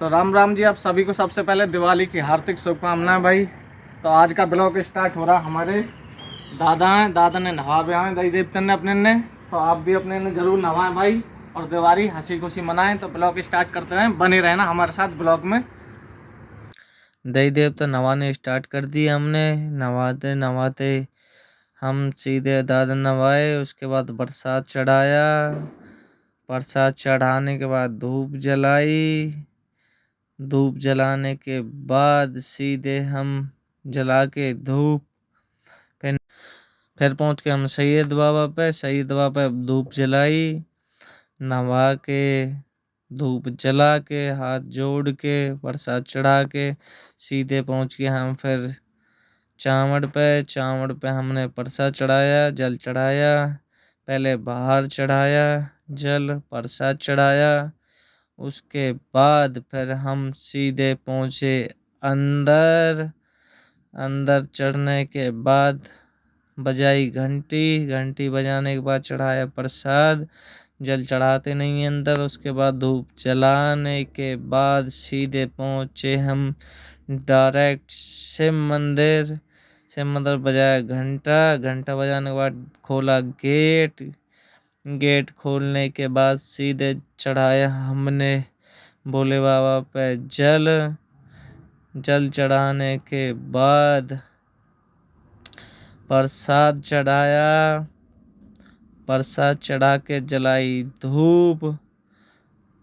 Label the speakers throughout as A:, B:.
A: तो राम राम जी, आप सभी को सबसे पहले दिवाली की हार्दिक शुभकामनाएं भाई। तो आज का ब्लॉग स्टार्ट हो रहा। हमारे दादा हैं, दादा ने नहा भी आए दही देवता ने अपने ने, तो आप भी अपने ने जरूर नहाएं भाई और दिवाली हंसी खुशी मनाएं। तो ब्लॉग स्टार्ट करते हैं, बने रहना हमारे साथ ब्लॉग में।
B: दही देवता नवाने स्टार्ट कर दिए हमने। नवाते नवाते हम सीधे दादा नवाए, उसके बाद प्रसाद चढ़ाया। प्रसाद चढ़ाने के बाद धूप जलाई। धूप जलाने के बाद सीधे हम जला के धूप फिर फिर पहुंच के हम सैयद बाबा पे धूप जलाई। नवा के धूप जला के हाथ जोड़ के प्रसाद चढ़ा के सीधे पहुंच गए हम फिर चावड़ पे हमने प्रसाद चढ़ाया, जल चढ़ाया। पहले बाहर चढ़ाया जल, प्रसाद चढ़ाया। उसके बाद फिर हम सीधे पहुंचे अंदर। अंदर चढ़ने के बाद बजाई घंटी, घंटी बजाने के बाद चढ़ाया प्रसाद। जल चढ़ाते नहीं अंदर। उसके बाद धूप जलाने के बाद सीधे पहुंचे हम डायरेक्ट शिव मंदिर। शिव मंदिर बजाया घंटा, घंटा बजाने के बाद खोला गेट। गेट खोलने के बाद सीधे चढ़ाया हमने भोले बाबा पे जल। जल चढ़ाने के बाद प्रसाद चढ़ाया। प्रसाद चढ़ा के जलाई धूप।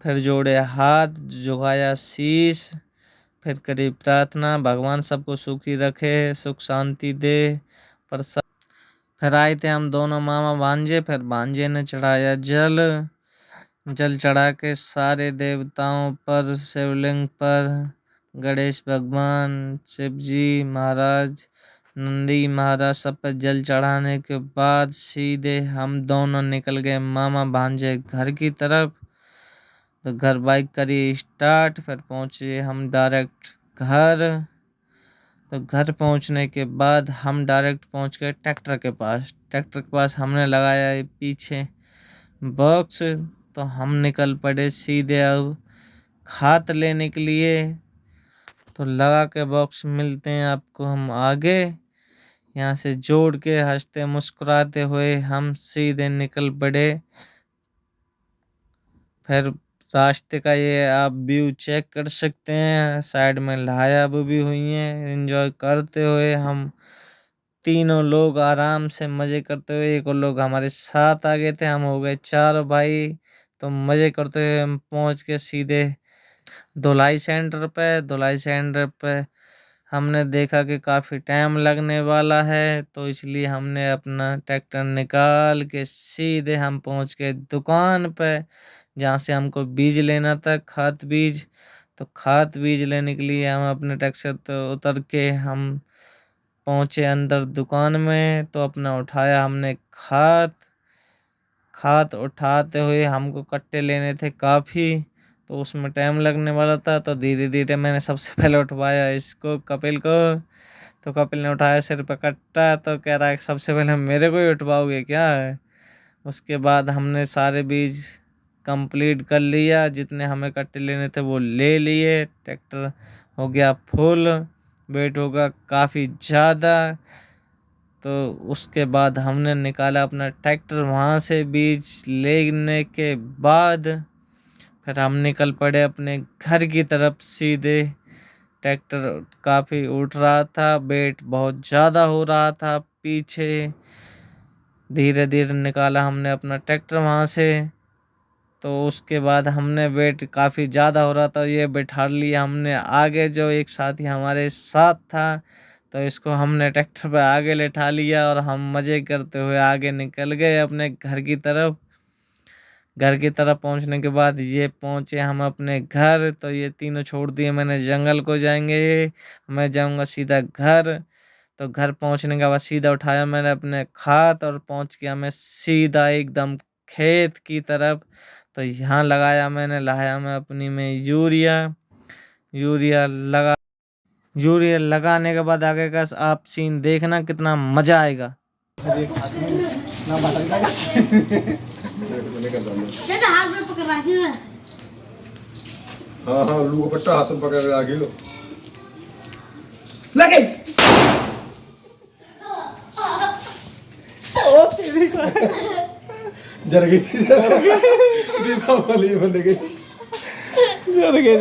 B: फिर जोड़े हाथ, झुकाया शीश। फिर करी प्रार्थना, भगवान सबको सुखी रखे, सुख शांति दे। प्रसाद फिर आए थे हम दोनों मामा भांजे। फिर भांजे ने चढ़ाया जल। जल चढ़ा के सारे देवताओं पर, शिवलिंग पर, गणेश भगवान, शिव जी महाराज, नंदी महाराज सब पर जल चढ़ाने के बाद सीधे हम दोनों निकल गए मामा भांजे घर की तरफ। तो घर बाइक करी स्टार्ट। फिर पहुंचे हम डायरेक्ट घर। तो घर पहुंचने के बाद हम डायरेक्ट पहुंच गए ट्रैक्टर के पास। ट्रैक्टर के पास हमने लगाया पीछे बॉक्स। तो हम निकल पड़े सीधे अब खाद लेने के लिए। तो लगा के बॉक्स मिलते हैं आपको हम आगे। यहाँ से जोड़ के हंसते मुस्कुराते हुए हम सीधे निकल पड़े। फिर रास्ते का ये आप व्यू चेक कर सकते हैं, साइड में लायाब भी हुई हैं। एंजॉय करते हुए हम तीनों लोग आराम से मजे करते हुए, एक और लोग हमारे साथ आ गए थे, हम हो गए 4 भाई। तो मजे करते हुए हम पहुंच के सीधे धुलाई सेंटर पे। धुलाई सेंटर पे हमने देखा कि काफ़ी टाइम लगने वाला है, तो इसलिए हमने अपना ट्रैक्टर निकाल के सीधे हम पहुंच गए दुकान पे, जहाँ से हमको बीज लेना था, खाद बीज। तो खाद बीज लेने के लिए हम अपने ट्रैक्टर तो उतर के हम पहुंचे अंदर दुकान में। तो अपना उठाया हमने खाद। खाद उठाते हुए हमको कट्टे लेने थे काफ़ी, तो उसमें टाइम लगने वाला था। तो धीरे धीरे मैंने सबसे पहले उठवाया इसको, कपिल को। तो कपिल ने उठाया सिर पे कट्टा, तो कह रहा है सबसे पहले मेरे को ही उठवाओगे क्या। उसके बाद हमने सारे बीज कंप्लीट कर लिया, जितने हमें कट्टे लेने थे वो ले लिए। ट्रैक्टर हो गया फुल, वेट होगा काफ़ी ज़्यादा। तो उसके बाद हमने निकाला अपना ट्रैक्टर वहाँ से। बीज लेने के बाद फिर हम निकल पड़े अपने घर की तरफ सीधे। ट्रैक्टर काफ़ी उठ रहा था, वेट बहुत ज़्यादा हो रहा था पीछे। धीरे धीरे निकाला हमने अपना ट्रैक्टर वहाँ से। तो उसके बाद हमने वेट काफ़ी ज़्यादा हो रहा था, ये बैठा लिया हमने आगे। जो एक साथी हमारे साथ था, तो इसको हमने ट्रैक्टर पे आगे लेटा लिया और हम मज़े करते हुए आगे निकल गए अपने घर की तरफ। घर की तरफ पहुंचने के बाद ये पहुंचे हम अपने घर। तो ये तीनों छोड़ दिए मैंने, जंगल को जाएंगे, मैं जाऊंगा सीधा घर। तो घर पहुंचने के बाद सीधा उठाया मैंने अपने खाद और पहुंच गया मैं सीधा एकदम खेत की तरफ। तो यहाँ लाया मैं अपनी में यूरिया। यूरिया लगा यूरिया लगाने के बाद आगे का आप सीन देखना, कितना मजा आएगा।
C: हाँ हाँ उल्लू का पट्टा हाथ में पकड़ के आगे लो लगे
A: ओ तेरी का
C: जर गई थी दीपावली बन गई
A: जर गई